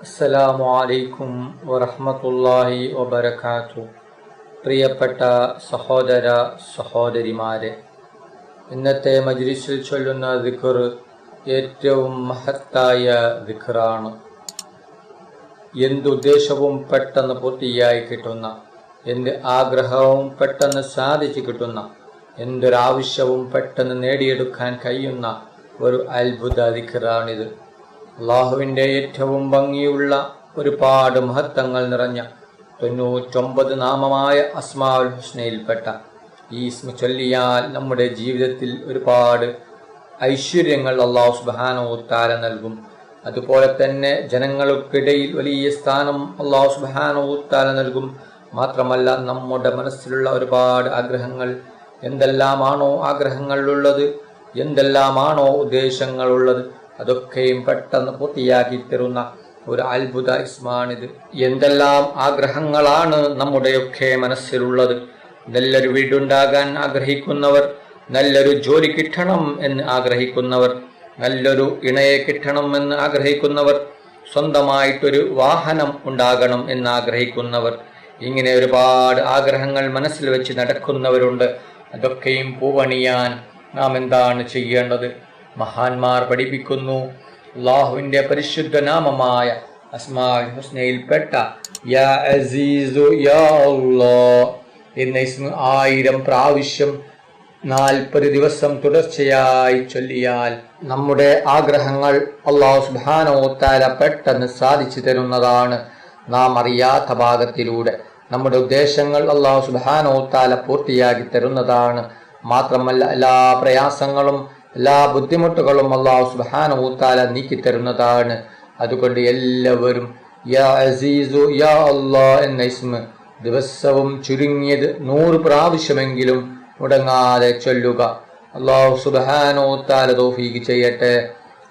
അസ്സലാമു അലൈക്കും വറഹ്മത്തുള്ളാഹി വബറകാതുഹു. പ്രിയപ്പെട്ട സഹോദര സഹോദരിമാരെ, ഇന്നത്തെ മജ്ലിസിൽ ചൊല്ലുന്ന ദിക്ർ ഏറ്റവും മഹത്തായ ദിക്റാണ്. എന്തുദ്ദേശവും പെട്ടെന്ന് പൂർത്തിയായി കിട്ടുന്ന, എന്ത് ആഗ്രഹവും പെട്ടെന്ന് സാധിച്ചു കിട്ടുന്ന, എന്തൊരാവശ്യവും പെട്ടെന്ന് നേടിയെടുക്കാൻ കഴിയുന്ന ഒരു അത്ഭുത ദിക്റാണിത്. അള്ളാഹുവിൻ്റെ ഏറ്റവും ഭംഗിയുള്ള ഒരുപാട് മഹത്വങ്ങൾ നിറഞ്ഞ 99 നാമമായ അസ്മാഉൽ ഹുസ്നയിൽപ്പെട്ട ഈ ഇസ്മ ചൊല്ലിയാൽ നമ്മുടെ ജീവിതത്തിൽ ഒരുപാട് ഐശ്വര്യങ്ങൾ അള്ളാഹു സുബ്ഹാനഹു തആല നൽകും. അതുപോലെ തന്നെ ജനങ്ങൾക്കിടയിൽ വലിയ സ്ഥാനം അള്ളാഹു സുബ്ഹാനഹു തആല നൽകും. മാത്രമല്ല, നമ്മുടെ മനസ്സിലുള്ള ഒരുപാട് ആഗ്രഹങ്ങൾ, എന്തെല്ലാമാണോ ആഗ്രഹങ്ങളുള്ളത്, എന്തെല്ലാമാണോ ഉദ്ദേശങ്ങളുള്ളത്, അതൊക്കെയും പെട്ടെന്ന് പൂർത്തിയാക്കി തരുന്ന ഒരു അത്ഭുത ഇസ്മാണിത്. എന്തെല്ലാം ആഗ്രഹങ്ങളാണ് നമ്മുടെയൊക്കെ മനസ്സിലുള്ളത്. നല്ലൊരു വീടുണ്ടാകാൻ ആഗ്രഹിക്കുന്നവർ, നല്ലൊരു ജോലി കിട്ടണം എന്ന് ആഗ്രഹിക്കുന്നവർ, നല്ലൊരു ഇണയെ കിട്ടണം എന്ന് ആഗ്രഹിക്കുന്നവർ, സ്വന്തമായിട്ടൊരു വാഹനം ഉണ്ടാകണം എന്ന് ആഗ്രഹിക്കുന്നവർ, ഇങ്ങനെ ഒരുപാട് ആഗ്രഹങ്ങൾ മനസ്സിൽ വെച്ച് നടക്കുന്നവരുണ്ട്. അതൊക്കെയും പൂവണിയാൻ നാം എന്താണ് ചെയ്യേണ്ടത്? മഹാന്മാർ പഠിപ്പിക്കുന്നു, അല്ലാഹുവിൻ്റെ പരിശുദ്ധ നാമമായ അസ്മാഉൽ ഹുസ്നയിൽപ്പെട്ട യാ അസീസു യാ അല്ലാഹ് എന്ന ഇസ്മ 1000 പ്രാവശ്യം 40 ദിവസം തുടർച്ചയായി ചൊല്ലിയാൽ നമ്മുടെ ആഗ്രഹങ്ങൾ അല്ലാഹു സുബ്ഹാനഹു തആല പെട്ടെന്ന് സാധിച്ചു തരുന്നതാണ്. നാം അറിയാത്ത ഭാഗത്തിലൂടെ നമ്മുടെ ഉദ്ദേശങ്ങൾ അല്ലാഹു സുബ്ഹാനഹു തആല പൂർത്തിയാക്കി തരുന്നതാണ്. മാത്രമല്ല, എല്ലാ പ്രയാസങ്ങളും, എല്ലാ ബുദ്ധിമുട്ടുകളും അല്ലാഹു സുബ്ഹാനഹു തആല നീക്കിത്തരുന്നതാണ്. അതുകൊണ്ട് എല്ലാവരും യാ അസീസു യാ അല്ലാഹ് എന്ന ഇസ്മ ദിവസവും ചുരുങ്ങിയത് 100 പ്രാവശ്യമെങ്കിലും മുടങ്ങാതെ ചൊല്ലുക. അല്ലാഹു സുബ്ഹാനഹു തആല തൗഫീഖ് ചെയ്യട്ടെ.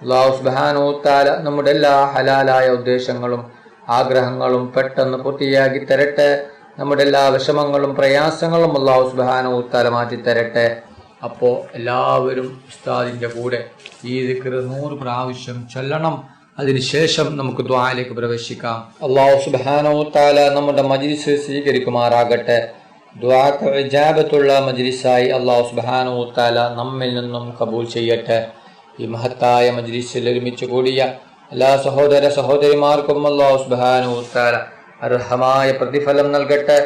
അല്ലാഹു സുബ്ഹാനഹു തആല നമ്മുടെ എല്ലാ ഹലാലായ ഉദ്ദേശങ്ങളും ആഗ്രഹങ്ങളും പെട്ടെന്ന് പൂർത്തിയാക്കി തരട്ടെ. നമ്മുടെ എല്ലാ വിഷമങ്ങളും പ്രയാസങ്ങളും അല്ലാഹു സുബ്ഹാനഹു തആല മാറ്റി തരട്ടെ. അപ്പോൾ എല്ലാവരും ഉസ്താദിൻ്റെ കൂടെ ഈ ദിക്ർ 100 പ്രാവശ്യം ചൊല്ലണം. അതിനുശേഷം നമുക്ക് ദുആയിലേക്ക് പ്രവേശിക്കാം. അല്ലാഹു സുബ്ഹാനഹു തആല നമ്മുടെ മജ്ലിസ് സ്വീകരിക്കുമാറാകട്ടെ. ദുആക്ക് ഇജാബത്തുള്ള മജ്ലിസായി അല്ലാഹു സുബ്ഹാനഹു തആല നമ്മിൽ നിന്നും കബൂൽ ചെയ്യട്ടെ. ഈ മഹത്തായ മജ്ലിസിൽ ഒരുമിച്ച് കൂടിയ എല്ലാ സഹോദര സഹോദരിമാർക്കും അല്ലാഹു സുബ്ഹാനഹു തആല അർഹമായ പ്രതിഫലം നൽകട്ടെ.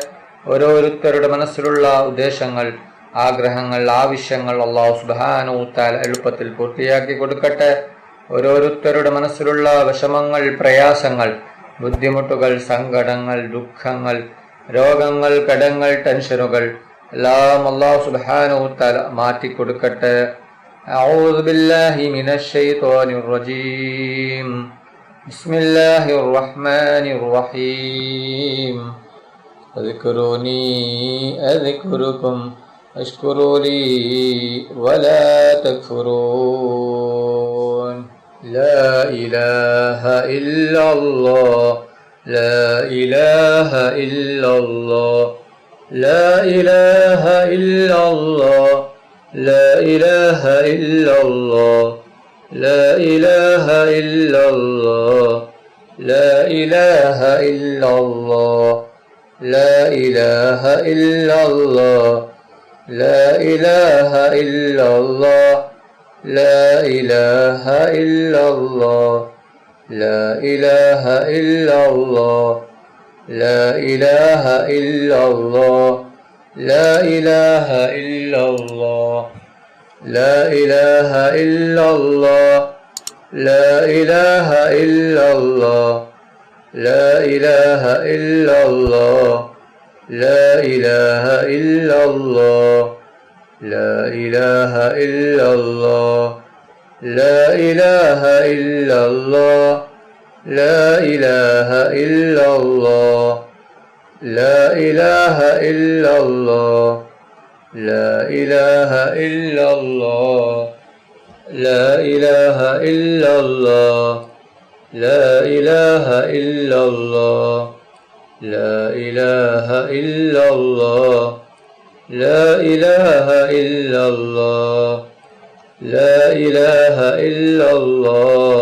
ഓരോരുത്തരുടെ മനസ്സിലുള്ള ഉദ്ദേശങ്ങൾ, ആഗ്രഹങ്ങൾ, ആവശ്യങ്ങൾ അല്ലാഹു സുബ്ഹാനഹു തആല എളുപ്പത്തിൽ പൂർത്തിയാക്കി കൊടുക്കട്ടെ. ഓരോരുത്തരുടെ മനസ്സിലുള്ള വിഷമങ്ങൾ, പ്രയാസങ്ങൾ, ബുദ്ധിമുട്ടുകൾ, സങ്കടങ്ങൾ, ദുഃഖങ്ങൾ, രോഗങ്ങൾ, കടങ്ങൾ, ടെൻഷനുകൾ എല്ലാം അല്ലാഹു സുബ്ഹാനഹു തആല മാറ്റിക്കൊടുക്കട്ടെ. അഊദു ബില്ലാഹി മിനശ് ശൈത്വാനിർ റജീം. ബിസ്മില്ലാഹിർ റഹ്മാനിർ റഹീം. അദ്കുറൂനി അദ്കുറുകും അഷ്കുറൂ ലീ വലാ തക്ഫുറൂൻ. ലാ ഇലാഹ ഇല്ലല്ലാഹ് ലാ ഇലാഹ ഇല്ലല്ലാഹ് ലാ ഇലാഹ ഇല്ലല്ലാഹ് ലാ ഇലാഹ ഇല്ലല്ലാഹ് ലാ ഇലാഹ ഇല്ലല്ലാഹ് ലാ ഇലാഹ ഇല്ലല്ലാഹ് ലാ ഇലാഹ ഇല്ലല്ലാഹ് لا إله إلا الله لا إله إلا الله لا إله إلا الله لا إله إلا الله لا إله إلا الله لا إله إلا الله لا إله إلا الله لا إله إلا الله لا إله إلا الله لا إله إلا الله لا إله إلا الله لا إله إلا الله لا إله إلا الله لا إله إلا الله لا إله إلا الله لا إله إلا الله لا إله إلا الله لا إله إلا الله لا إله إلا الله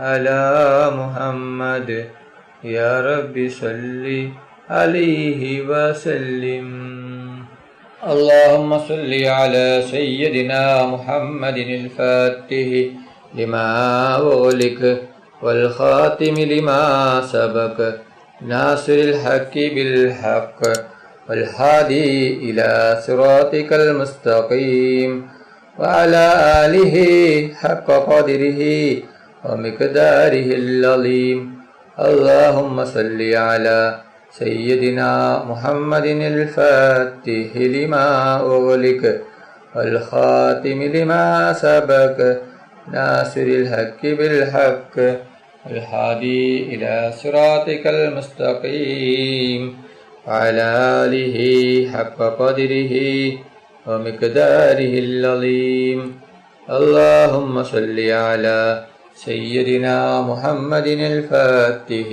على محمد يا رب صل عليه وسلم. اللهم صل على سيدنا محمد الفاتح لما أغلق والخاتم لما سبق ناصر الحق بالحق والهادي إلى صراطك المستقيم وعلى آله حق قدره ومقداره العظيم. اللهم صل على سيدنا محمد الفاتح لما أغلق والخاتم لما سبق ناصر الحق بالحق والهادي إلى صراطك المستقيم وعلى آله حق قدره ومقداره العظيم. اللهم صل على سيدنا محمد الفاتح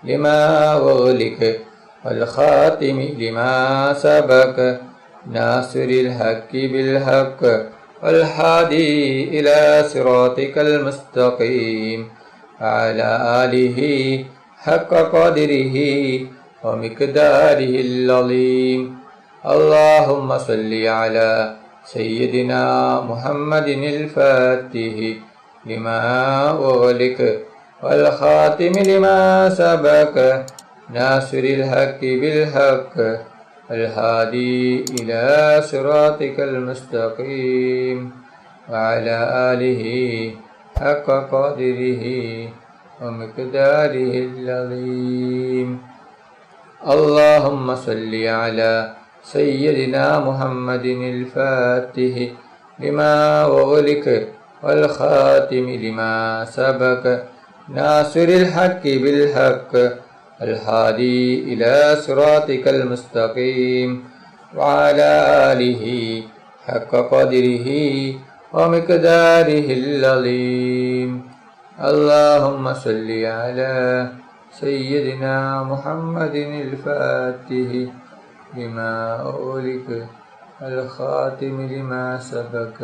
لما أغلق والخاتم لما سبق ناصر الحق بالحق والهادي إلى صراطك المستقيم وعلى آله حق قدره ومقداره العظيم. اللهم صل على سيدنا محمد الفاتح لما أغلق والخاتم لما سبق ناصر الحق بالحق الهادي إلى صراطك المستقيم وعلى آله حق قدره ومقداره العظيم. اللهم صل على سيدنا محمد الفاتح لما أغلق والخاتم لما سبق ناصر الحق بالحق الهادي إلى صراطك المستقيم وعلى آله حق قدره ومقداره العظيم. اللهم صل على سيدنا محمد الفاتح لما أغلق الخاتم لما سبق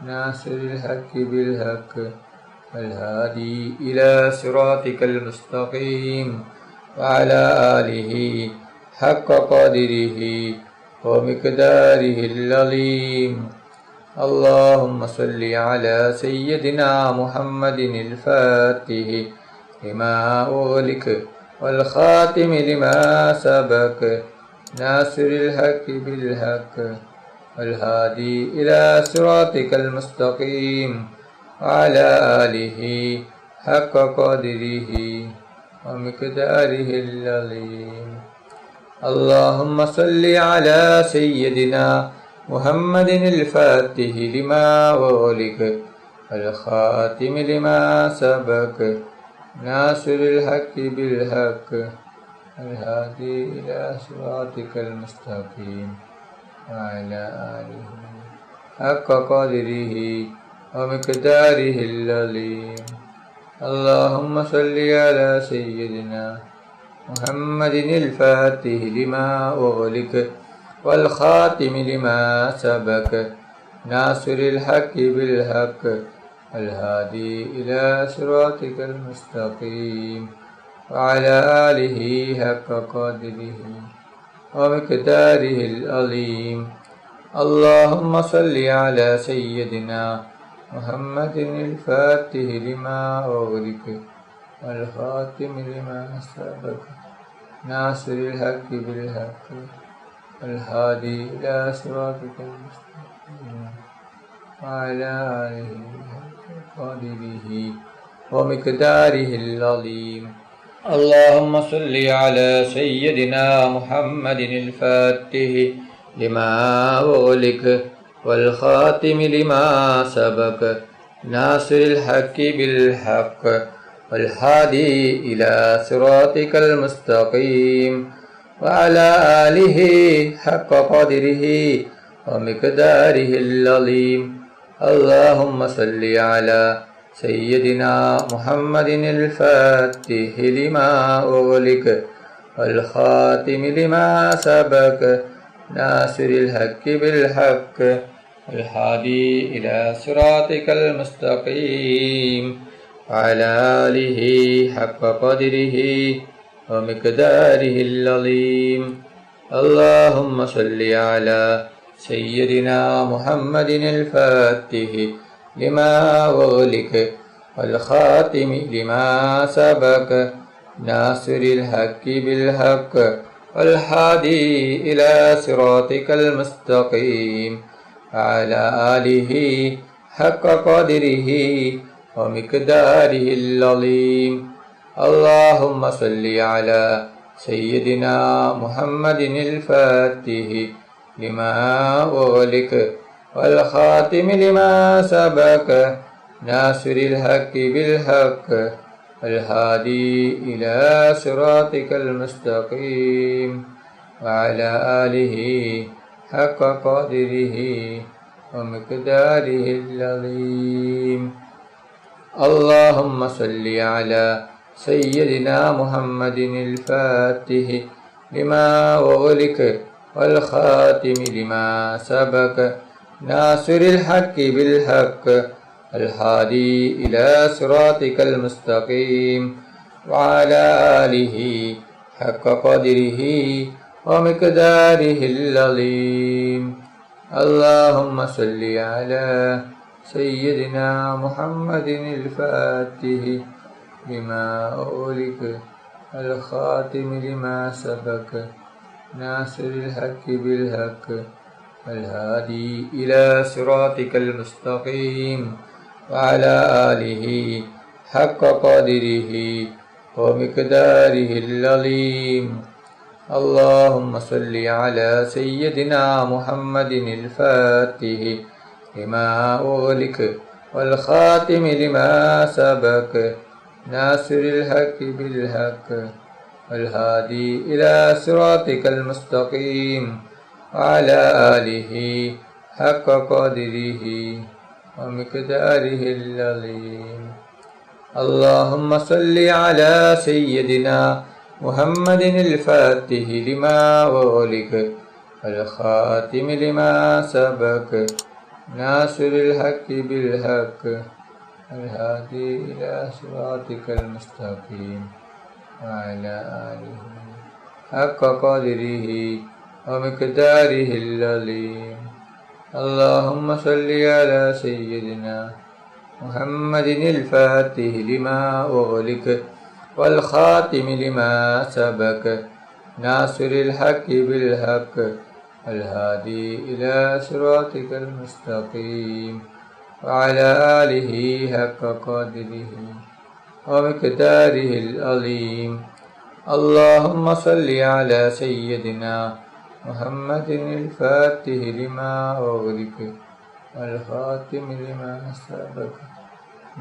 ناصر الحق بالحق الهادي إلى صراطك المستقيم وعلى آله حق قدره ومقداره العظيم. اللهم صل على سيدنا محمد الفاتح لما أغلق والخاتم لما سبق ناصر الحق بالحق والهادي إلى صراطك المستقيم وعلى آله حق قدره ومقداره العظيم. اللهم صل على سيدنا محمد الفاتح لما أغلق والخاتم لما سبق ناصر الحق بالحق الهادي إلى صراطك المستقيم وعلى آله حق قدره ومقداره العظيم. اللهم صل على سيدنا محمد الفاتح لما أغلق والخاتم لما سبق ناصر الحق بالحق الهادي إلى صراطك المستقيم وعلى آله حق قدره ومقداره العظيم. اللهم صل على سيدنا محمد الفاتح لما أغلق والخاتم لما سبق ناصر الحق بالحق الهادي إلى صراطك المستقيم وعلى آله حق قدره ومقداره العظيم. اللهم صل على سيدنا محمد الفاتح لما أغلق والخاتم لما سبق ناصر الحق بالحق والهادي إلى صراطك المستقيم وعلى آله حق قدره ومقداره العظيم. اللهم صل على سيدنا محمد الفاتح لما أغلق والخاتم لما سبق ناصر الحق بالحق الهادي إلى صراطك المستقيم وعلى آله حق قدره ومقداره العظيم. اللهم صل على سيدنا محمد الفاتح لما أغلق والخاتم لما سبق ناصر الحق بالحق والهادي إلى صراطك المستقيم وعلى آله حق قدره ومقداره العظيم. اللهم صل على سيدنا محمد الفاتح لما أغلق والخاتم لما سبق ناصر الحق بالحق والهادي إلى صراطك المستقيم وعلى آله حق قدره ومقداره العظيم. اللهم صل على سيدنا محمد الفاتح لما أغلق والخاتم لما سبق ناصر الحق بالحق الهادي إلى صراطك المستقيم وعلى آله حق قدره ومقداره العظيم. اللهم صل على سيدنا محمد الفاتح لما أغلق الخاتم لما سبق ناصر الحق بالحق الهادي إلى صراطك المستقيم وعلى آله حق قدره ومقداره العظيم. اللهم صل على سيدنا محمد الفاتح لما أغلق والخاتم لما سبق ناصر الحق بالحق الهادي إلى صراطك المستقيم وعلى آله حق قدره ومقداره العظيم. اللهم صل على سيدنا محمد الفاتح لما أغلق والخاتم لما سبق ناصر الحق بالحق الهادي إلى صراطك المستقيم وعلى آله حق قدره ومقداره العظيم. اللهم صل على سيدنا محمد الفاتح لما أغلق والخاتم لما سبق ناصر الحق بالحق الهادي إلى صراطك المستقيم وعلى آله حق قدره ومقداره العظيم. اللهم صل على سيدنا محمد الفاتح لما أغلق والخاتم لما سبق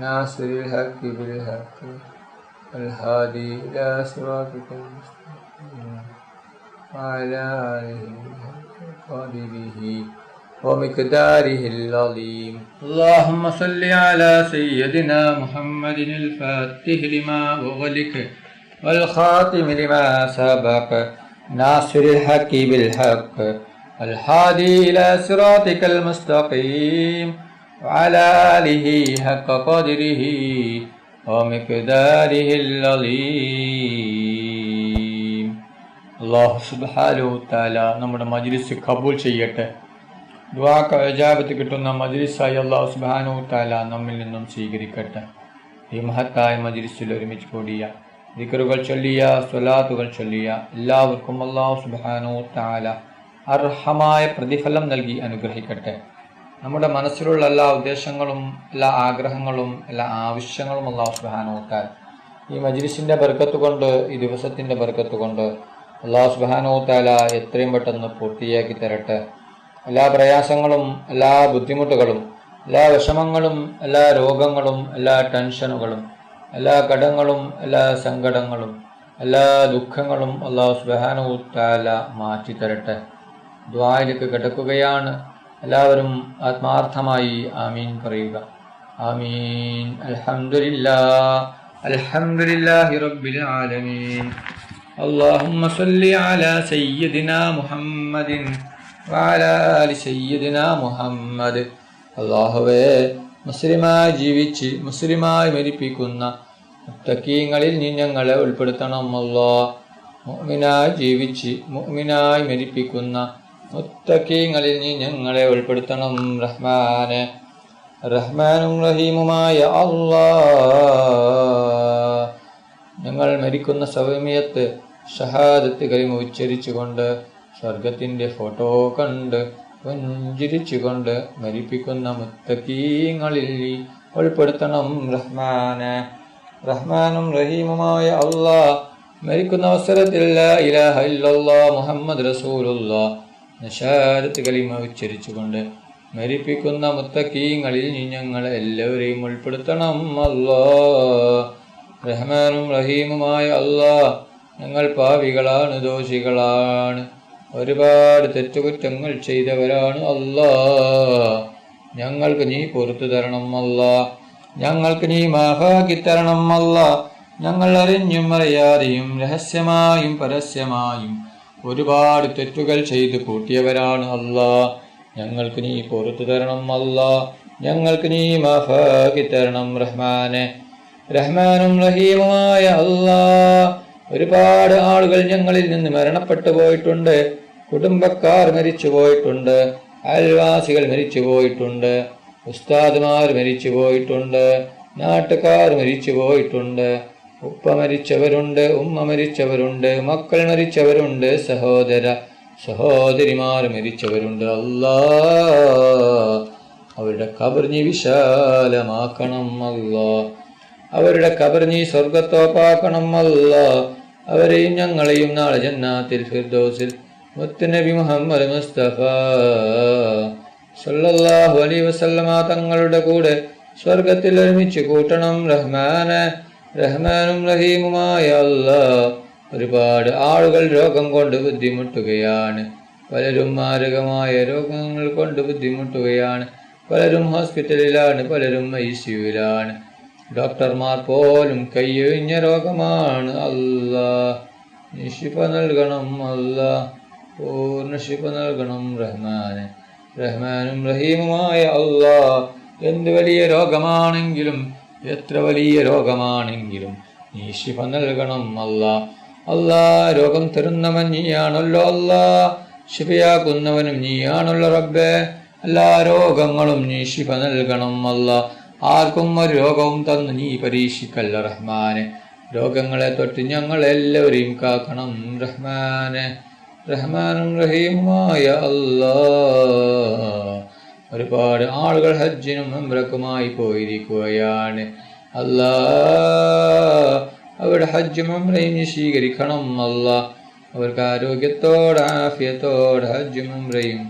ناصر الحق بالحق الهادي إلى صراطك المستقيم وعلى آله حق قدره ومقداره العظيم. اللهم صل على سيدنا محمد الفاتح لما أغلق والخاتم لما سبق ناصر الحق بالحق الهادي إلى صراطك المستقيم وعلى آله حق قدره ومقداره العظيم. അല്ലാഹു സുബ്ഹാനഹു വതആല നമ്മുടെ മജ്ലിസ് കബൂൽ ചെയ്യട്ടെ. ദുആക്ക് ഇജാബത്ത് കിട്ടുന്ന മജ്ലിസായി അല്ലാഹു സുബ്ഹാനഹു വതആല നമ്മിൽ നിന്നും സ്വീകരിക്കട്ടെ. ഈ മഹത്തായ മജ്ലിസിൽ ഒരുമിച്ച് കൂടിയ ദിക്റുകൾ ചൊല്ലിയ സ്വലാത്തുകൾ ചൊല്ലിയ എല്ലാവർക്കും അല്ലാഹു സുബ്ഹാനഹു വതആല അർഹമായ പ്രതിഫലം നൽകി അനുഗ്രഹിക്കട്ടെ. നമ്മുടെ മനസ്സിലുള്ള എല്ലാ ഉദ്ദേശങ്ങളും എല്ലാ ആഗ്രഹങ്ങളും എല്ലാ ആവശ്യങ്ങളും അല്ലാഹു സുബ്ഹാനഹു വതആല ഈ മജ്ലിസിൻ്റെ ബർക്കത്ത് കൊണ്ട് ഈ ദിവസത്തിൻ്റെ ബർക്കത്ത് കൊണ്ട് അല്ലാഹു സുബ്ഹാനഹു വതആല എത്രയും പെട്ടെന്ന് പൂർത്തിയാക്കി തരട്ടെ. എല്ലാ പ്രയാസങ്ങളും എല്ലാ ബുദ്ധിമുട്ടുകളും എല്ലാ വിഷമങ്ങളും എല്ലാ രോഗങ്ങളും എല്ലാ ടെൻഷനുകളും എല്ലാ കടങ്ങളും എല്ലാ സങ്കടങ്ങളും എല്ലാ ദുഃഖങ്ങളും അല്ലാഹു സുബ്ഹാനഹു വതആല മാറ്റി തരട്ടെ. ദുആയിലേക്ക് കിടക്കുകയാണ്. എല്ലാവരും ആത്മാർത്ഥമായി ആമീൻ പറയുക. ആമീൻ. അൽഹംദുലില്ലാഹി റബ്ബിൽ ആലമീൻ. അല്ലാഹുമ്മ സ്വല്ലി അലാ സയ്യിദിനാ മുഹമ്മദിൻ വഅലാ ആലി സയ്യിദിനാ മുഹമ്മദ്. അല്ലാഹുവേ, മുസ്ലിമായി ജീവിച്ച് മുസ്ലിമായി മരിപ്പിക്കുന്ന മുത്തഖീങ്ങളിൽ നീ ഞങ്ങളെ ഉൾപ്പെടുത്തണം അല്ലാഹ്. മുഅ്മിനായി ജീവിച്ച് മുഅ്മിനായി മരിപ്പിക്കുന്ന മുത്തഖീങ്ങളിൽ നീ ഞങ്ങളെ ഉൾപ്പെടുത്തണം റഹ്മാനെ. റഹ്മാനും റഹീമുമായ അല്ലാഹ്, ഞങ്ങൾ മരിക്കുന്ന സമയത്ത് ഷഹാദത്ത് കലിമ ഉച്ചരിച്ചുകൊണ്ട് സ്വർഗത്തിന്റെ ഫോട്ടോ കണ്ട് പുഞ്ചിരിച്ചുകൊണ്ട് മരിപ്പിക്കുന്ന മുത്തഖീങ്ങളിൽ ഉൾപ്പെടുത്തണം റഹ്മാനെ. റഹ്മാനും റഹീമുമായ അല്ലാഹ്, മരിക്കുന്ന അവസരത്തിൽ ലാ ഇലാഹ ഇല്ലല്ലാഹ് മുഹമ്മദ് റസൂലുള്ളാഹ് ഷഹാദത്ത് കലിമ ഉച്ചരിച്ചുകൊണ്ട് മരിപ്പിക്കുന്ന മുത്തഖീങ്ങളിൽ നീ ഞങ്ങളെ എല്ലാവരെയും ഉൾപ്പെടുത്തണം അല്ലാഹ്. റഹ്മാനും റഹീമുമായ അല്ലാഹ്, ഞങ്ങൾ പാപികളാണ്, ദോഷികളാണ്, ഒരുപാട് തെറ്റുകുറ്റങ്ങൾ ചെയ്തവരാണ് അല്ലാഹ്. ഞങ്ങൾക്ക് നീ പുറത്തു തരണം അല്ലാഹ്. ഞങ്ങൾക്ക് നീ മാഫാക്കി തരണം അല്ലാഹ്. ഞങ്ങൾ അറിഞ്ഞും അറിയാതെയും രഹസ്യമായും പരസ്യമായും ഒരുപാട് തെറ്റുകൾ ചെയ്തു കൂട്ടിയവരാണ് അല്ലാഹ്. ഞങ്ങൾക്ക് നീ പുറത്തു തരണം അല്ലാഹ്. ഞങ്ങൾക്ക് നീ മാഫാക്കി തരണം റഹ്മാനെ. റഹ്മാനും റഹീമുമായ അല്ലാഹ്, ഒരുപാട് ആളുകൾ ഞങ്ങളിൽ നിന്ന് മരണപ്പെട്ടു പോയിട്ടുണ്ട്. കുടുംബക്കാർ മരിച്ചു പോയിട്ടുണ്ട്, അയൽവാസികൾ മരിച്ചു പോയിട്ടുണ്ട്, ഉസ്താദുമാർ മരിച്ചു പോയിട്ടുണ്ട്, നാട്ടുകാർ മരിച്ചു പോയിട്ടുണ്ട്, ഉപ്പ മരിച്ചവരുണ്ട്, ഉമ്മ മരിച്ചവരുണ്ട്, മക്കൾ മരിച്ചവരുണ്ട്, സഹോദര സഹോദരിമാർ മരിച്ചവരുണ്ട് അല്ലാഹ്. അവരുടെ ഖബർ നീ വിശാലമാക്കണം അല്ലാഹ്. അവരുടെ ഖബർ നീ സ്വർഗത്തോപ്പാക്കണം അല്ലാഹ്. അവരെയും ഞങ്ങളെയും നാളെ ജന്നാത്തിൽ ഫിർദൗസിൽ മുത്തുനബി മുഹമ്മദ് മുസ്തഫ സല്ലല്ലാഹു അലൈഹി വസല്ലമ തങ്ങളുടെ കൂടെ സ്വർഗത്തിൽ ഒരുമിച്ച് കൂട്ടണം റഹ്മാനെ. റഹ്മാനും റഹീമുമായ അല്ലാഹ്, ഒരുപാട് ആളുകൾ രോഗം കൊണ്ട് ബുദ്ധിമുട്ടുകയാണ്. പലരും മാരകമായ രോഗങ്ങൾ കൊണ്ട് ബുദ്ധിമുട്ടുകയാണ്. പലരും ഹോസ്പിറ്റലിലാണ്, പലരും ICUവിലാണ്. ഡോക്ടർമാർ പോലും കൈയൊഴിഞ്ഞ രോഗമാണ് അല്ലാഹ്. നീ ശിഫ നൽകണം അല്ലാഹ്, പൂർണ്ണ ശിഫ നൽകണം റഹ്മാനെ. റഹ്മാനും റഹീമുമായ അല്ലാഹ്, എന്ത് വലിയ രോഗമാണെങ്കിലും എത്ര വലിയ രോഗമാണെങ്കിലും നീ ശിഫ നൽകണം അല്ലാഹ്. അല്ലാഹ്, രോഗം തരുന്നവൻ നീയാണല്ലോ അല്ലാഹ്, ശിഫയാക്കുന്നവനും നീയാണല്ലോ റബ്ബേ. എല്ലാ രോഗങ്ങളും നീ ശിഫ നൽകണം അല്ലാഹ്. ആർക്കും ഒരു രോഗവും തന്ന് നീ പരീക്ഷിക്കല്ല റഹ്മാനെ. രോഗങ്ങളെ തൊട്ട് ഞങ്ങളെല്ലാവരെയും കാക്കണം റഹ്മാനെ. റഹ്മാനും റഹീമുമായ അല്ലാഹ്, ഒരുപാട് ആളുകൾ ഹജ്ജിനും ഉംറക്കുമായി പോയിരിക്കുകയാണ് അല്ലാഹ്. അവരുടെ ഹജ്ജും ഉംറയും നീ സ്വീകരിക്കണം അല്ലാഹ്. അവർക്ക് ആരോഗ്യത്തോടെ ആഫിയത്തോടെ ഹജ്ജും ഉംറയും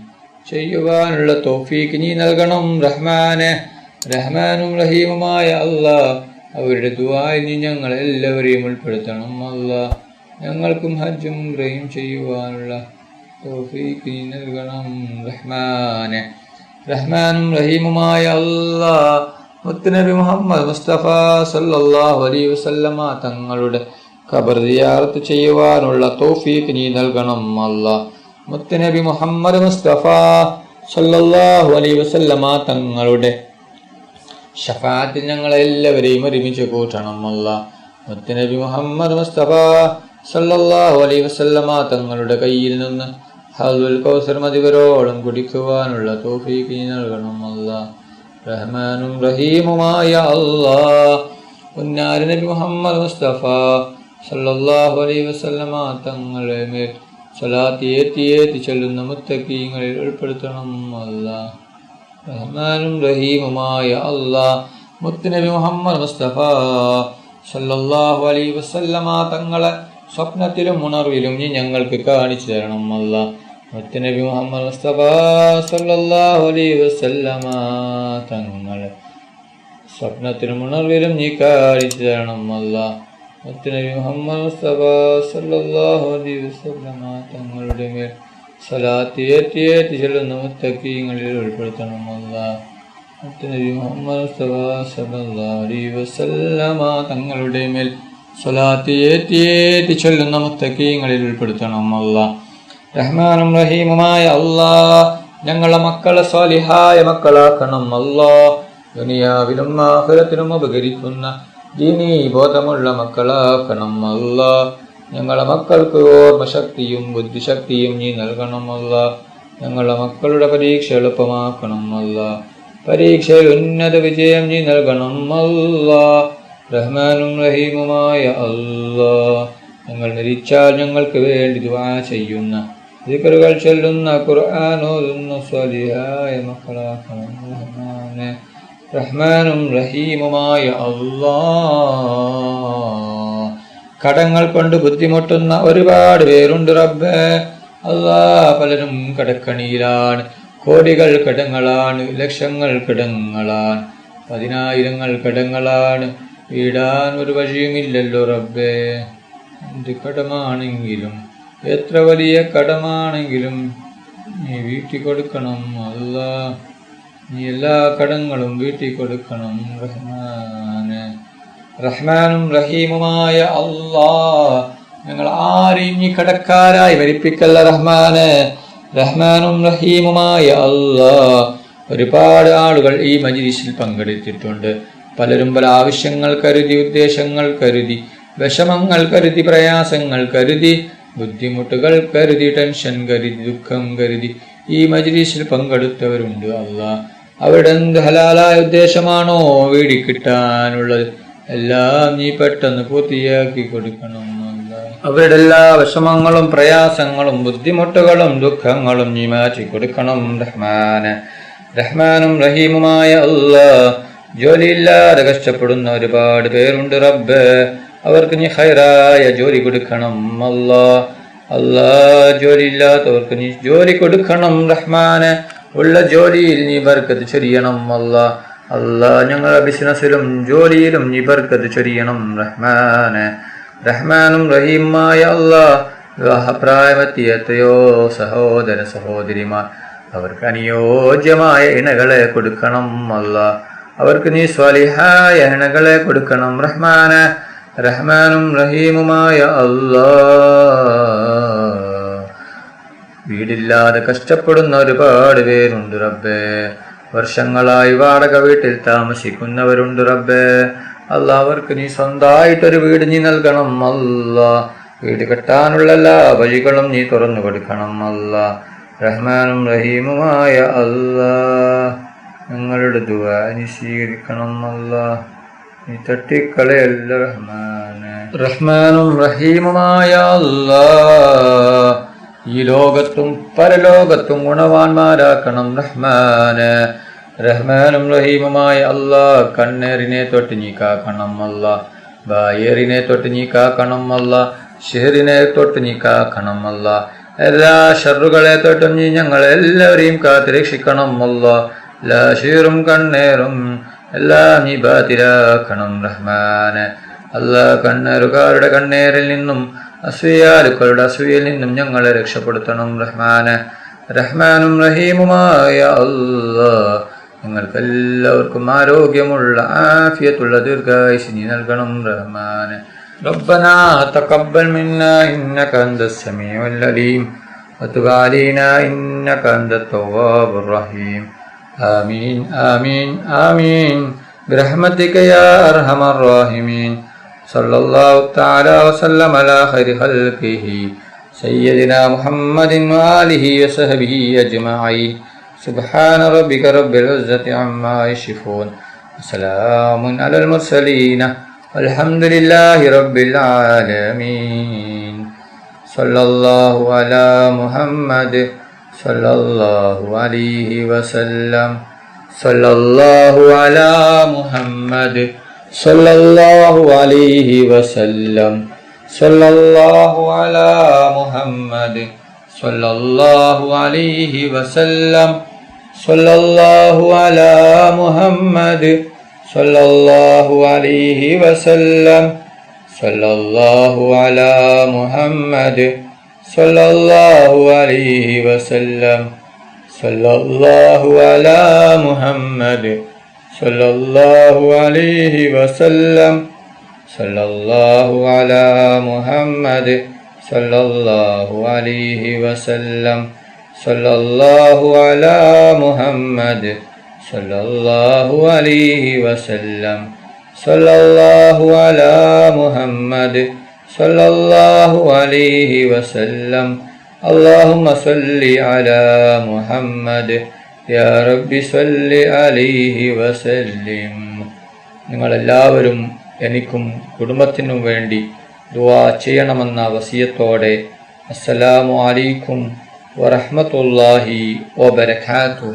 ചെയ്യുവാനുള്ള തൗഫീഖ് നീ നൽകണം റഹ്മാനെ. റഹ്മാനും റഹീമുമായ അല്ലാഹ്, അവരുടെ ദുആയിൽ നീ ഞങ്ങളെല്ലാവരെയും ഉൾപ്പെടുത്തണം അല്ലാഹ്. ഞങ്ങൾക്കും ഹജ്ജും ഉംറയും ചെയ്യുവാനുള്ള തൗഫീഖ് നീ നൽകണം റഹ്മാനെ. റഹ്മാനും റഹീമുമായ അല്ലാഹ്, മുത്തുനബി മുഹമ്മദ് മുസ്തഫ സല്ലല്ലാഹു അലൈഹി വസല്ലമ തങ്ങളുടെ ഖബർ സിയാറത്ത് ചെയ്യുവാനുള്ള തൗഫീഖ് നീ നൽകണം അല്ലാഹ്. മുത്തുനബി മുഹമ്മദ് മുസ്തഫ സല്ലല്ലാഹു അലൈഹി വസല്ലമ തങ്ങളുടെ ഷഫാഅത്തിൽ ഞങ്ങളെല്ലാവരെയും ഒരുമിച്ച് കൂട്ടണം അല്ലാഹ്. മുത്തുനബി മുഹമ്മദ് മുസ്തഫ സല്ലല്ലാഹു അലൈഹി വസല്ലമ തങ്ങളുടെ കയ്യിൽ നിന്ന് ഹൗദുൽ കൗസർ മതിവരോളം കുടിക്കുവാനുള്ള തൗഫീഖ് നീ നൽകണം അല്ലാഹ്. റഹ്മാനും റഹീമുമായ അല്ലാഹ്, പുന്നാര നബി മുഹമ്മദ് മുസ്തഫ സല്ലല്ലാഹു അലൈഹി വസല്ലമ തങ്ങളുടെ മേൽ സ്വലാത്ത് ഏറ്റി ചൊല്ലുന്ന മുത്തഖീങ്ങളിൽ ഉൾപ്പെടുത്തണം അല്ലാഹ്. റഹ്മാനും റഹീമുമായ അല്ലാഹ്, മുത്തുനബി മുഹമ്മദ് മുസ്തഫ സല്ലല്ലാഹു അലൈഹി വസല്ലമ തങ്ങളെ സ്വപ്നത്തിലും ഉണർവിലും നീ ഞങ്ങൾക്ക് കാണിച്ചു തരണം അല്ലാഹ്. മുത്തുനബി മുഹമ്മദ് മുസ്തഫ സല്ലല്ലാഹു അലൈഹി വസല്ലമ തങ്ങളെ സ്വപ്നത്തിലും ഉണർവിലും നീ കാണിച്ചു തരണം അല്ലാഹ്. മുത്തുനബി മുഹമ്മദ് മുസ്തഫ സല്ലല്ലാഹു അലൈഹി വസല്ലമ തങ്ങളുടെ മേൽ സ്വലാത്ത് ഏറ്റി ചൊല്ലുന്ന മുത്തഖീങ്ങളിൽ ഉൾപ്പെടുത്തണം അല്ലാഹ്. മുത്തുനബി മുഹമ്മദ് മുസ്തഫ സല്ലല്ലാഹു അലൈഹി വസല്ലമ തങ്ങളുടെ മേൽ സ്വലാത്ത് ഏറ്റി ചൊല്ലുന്ന മുത്തഖീങ്ങളിൽ ഉൾപ്പെടുത്തണം അല്ലാഹ്. റഹ്മാനും റഹീമുമായ അല്ലാഹ്, ഞങ്ങളെ മക്കളെ സ്വാലിഹായ മക്കളാക്കണം അല്ലാഹ്. ദുനിയാവിലും ആഖിറത്തിലും ഉപകരിക്കുന്ന ദീനീ ബോധമുള്ള മക്കളാക്കണം അല്ലാ. ഞങ്ങളെ മക്കൾക്ക് ഓർമ്മശക്തിയും ബുദ്ധിശക്തിയും നീ നൽകണം അല്ലാ. ഞങ്ങളെ മക്കളുടെ പരീക്ഷ എളുപ്പമാക്കണം അല്ലാ. പരീക്ഷയിൽ ഉന്നത വിജയം നീ നൽകണം അല്ലാ. റഹ്മാനും റഹീമുമായ അല്ലാ, ഞങ്ങൾ മരിച്ചാൽ ഞങ്ങൾക്ക് വേണ്ടി ദുആ ചെയ്യുന്ന, ദിക്റുകൾ ചൊല്ലുന്ന, ഖുർആൻ ഓതുന്ന സ്വാലിഹായ മക്കളാക്കണം റഹ്മാനെ. റഹ്മാനും റഹീമുമായ അല്ലാ, കടങ്ങൾ കൊണ്ട് ബുദ്ധിമുട്ടുന്ന ഒരുപാട് പേരുണ്ട് റബ്ബേ. അല്ലാ, പലരും കടക്കണിയിലാണ്. കോടികൾ കടങ്ങളാണ്, ലക്ഷങ്ങൾ കടങ്ങളാണ്, പതിനായിരങ്ങൾ കടങ്ങളാണ്. വീടാൻ ഒരു വഴിയുമില്ലല്ലോ റബ്ബേ. എന്ത് കടമാണെങ്കിലും, എത്ര വലിയ കടമാണെങ്കിലും നീ വീട്ടി കൊടുക്കണം അല്ലാ. നീ എല്ലാ കടങ്ങളും വീട്ടി കൊടുക്കണം റഹ്മാനെ. റഹ്മാനും റഹീമുമായ അല്ലാ, ഞങ്ങൾ ആരെയും നീ കടക്കാരായി മരിപ്പിക്കല്ല റഹ്മാനെ. റഹ്മാനും റഹീമുമായ അല്ലാ, ഒരുപാട് ആളുകൾ ഈ മജ്‌ലിസിൽ പങ്കെടുത്തിട്ടുണ്ട്. പലരും പല ആവശ്യങ്ങൾ കരുതി, ഉദ്ദേശങ്ങൾ കരുതി, വിഷമങ്ങൾ കരുതി, പ്രയാസങ്ങൾ കരുതി, ബുദ്ധിമുട്ടുകൾ കരുതി, ടെൻഷൻ കരുതി, ദുഃഖം കരുതി ഈ മജ്‌ലിസിൽ പങ്കെടുത്തവരുണ്ട് അല്ലാ. അവരുടെ എന്ത് ഹലാലായ ഉദ്ദേശമാണോ വീടി കിട്ടാനുള്ളത് എല്ലാം നീ പെട്ടെന്ന് പൂർത്തിയാക്കി കൊടുക്കണം അല്ലാ. അവരുടെ എല്ലാ വിഷമങ്ങളും പ്രയാസങ്ങളും ബുദ്ധിമുട്ടുകളും ദുഃഖങ്ങളും നീ മാറ്റി കൊടുക്കണം റഹ്മാനെ. റഹ്മാനും റഹീമുമായ അല്ലാ, ജോലിയില്ലാതെ കഷ്ടപ്പെടുന്ന ഒരുപാട് പേരുണ്ട് റബ്ബേ. അവർക്ക് നീ ഖൈറായ ജോലി കൊടുക്കണം അല്ലാ. അല്ലാ, ജോലിയില്ലാത്തവർക്ക് നീ ജോലി കൊടുക്കണം റഹ്മാനെ. ഉള്ള ജോലിയിൽ നീ ബർക്കത്ത് ചൊരിയണം അല്ലാ. അല്ലാ, ഞങ്ങളുടെ ബിസിനസ്സിലും ജോലിയിലും നീ ബർക്കത്ത് ചൊരിയണം റഹ്മാനെ. റഹ്മാനും റഹീമായ അല്ലാ, വിവാഹപ്രായമെത്തിയ എത്രയോ സഹോദര സഹോദരിമാർ, അവർക്ക് അനുയോജ്യമായ ഇണകളെ കൊടുക്കണം അല്ലാ. അവർക്ക് നീ സ്വാലിഹായ ഇണകളെ കൊടുക്കണം റഹ്മാനെ. റഹ്മാനും റഹീമുമായ അല്ലാ, വീടില്ലാതെ കഷ്ടപ്പെടുന്ന ഒരുപാട് പേരുണ്ട് റബ്ബേ. വർഷങ്ങളായി വാടക വീട്ടിൽ താമസിക്കുന്നവരുണ്ട് റബ്ബേ. അല്ലാ, അവർക്ക് നീ സ്വന്തമായിട്ടൊരു വീട് നീ നൽകണം അല്ലാ. വീട് കെട്ടാനുള്ള എല്ലാ വഴികളും നീ തുറന്നു കൊടുക്കണം അല്ലാ. റഹ്മാനും റഹീമുമായ അല്ലാ, ഞങ്ങളുടെ ദുആ നീ സ്വീകരിക്കണം അല്ലാ. നീ തട്ടിക്കളയല്ല റഹ്മാനെ. റഹ്മാനും റഹീമുമായ അല്ലാ, ഈ ലോകത്തും പരലോകത്തും ഗുണവാന്മാരാക്കണം റഹ്മാനെ. റഹ്മാനും റഹീമുമായ അല്ലാ, കണ്ണേറിനെ തൊട്ട് നീ കാക്കണം അല്ലാ. ബായേറിനെ തൊട്ട് നീ കാക്കണം അല്ലാ. ഷിഹറിനെ തൊട്ട് നീ കാക്കണം അല്ലാ. എല്ലാ ഷറുകളെ തൊട്ടും നീ ഞങ്ങളെല്ലാവരെയും കാത്തുരക്ഷിക്കണം അല്ലാ. ലാശീറും കണ്ണേറും എല്ലാം നീ ബാത്തിലാക്കണം റഹ്മാനെ. അല്ലാ, കണ്ണേറുകാരുടെ കണ്ണേറിൽ നിന്നും അസൂയാലുക്കളുടെ അസൂയയിൽ നിന്നും ഞങ്ങളെ രക്ഷപ്പെടുത്തണം റഹ്മാനെ. റഹ്മാനും റഹീമുമായ അല്ലാ, ഞങ്ങൾക്കെല്ലാവർക്കും ആരോഗ്യമുള്ള ആഫിയത്തുള്ള ദീർഘായുസ്സ് നീ നൽകണം റഹ്മാനെ. ربنا تقبل منا إنك أنت السميع العليم وتب علينا إنك أنت التواب الرحيم. آمين آمين آمين برحمتك يا أرحم الراحمين. صلى الله تعالى وسلم على خير خلقه سيدنا محمد وآله وصحبه أجمعين. سبحان ربك رب العزة عما يصفون وسلام على المرسلين والحمد لله رب العالمين. صلى الله على محمد صلى الله عليه وسلم. صلى الله على محمد صلى الله عليه وسلم. صلى الله على محمد صلى الله عليه وسلم. صلى الله على محمد صلى الله عليه وسلم. صلى الله على محمد صلى الله عليه وسلم. صلى الله على محمد صلى الله عليه وسلم. صلى الله على محمد صلى الله عليه وسلم. صلى الله على محمد സല്ലല്ലാഹു അലൈഹി വസല്ലം. സല്ലല്ലാഹു അലാ മുഹമ്മദ് സല്ലല്ലാഹു അലൈഹി വസല്ലം. അല്ലാഹുമ്മ സല്ലി അലാ മുഹമ്മദ് യാ റബ്ബി സല്ലി അലൈഹി വസല്ലിം. നിങ്ങളെല്ലാവരും എനിക്കും കുടുംബത്തിനും വേണ്ടി ദുആ ചെയ്യണമെന്ന വസിയത്തോടെ അസ്സലാമു അലൈക്കും വറഹ്മത്തുള്ളാഹി വബറകാതുഹു.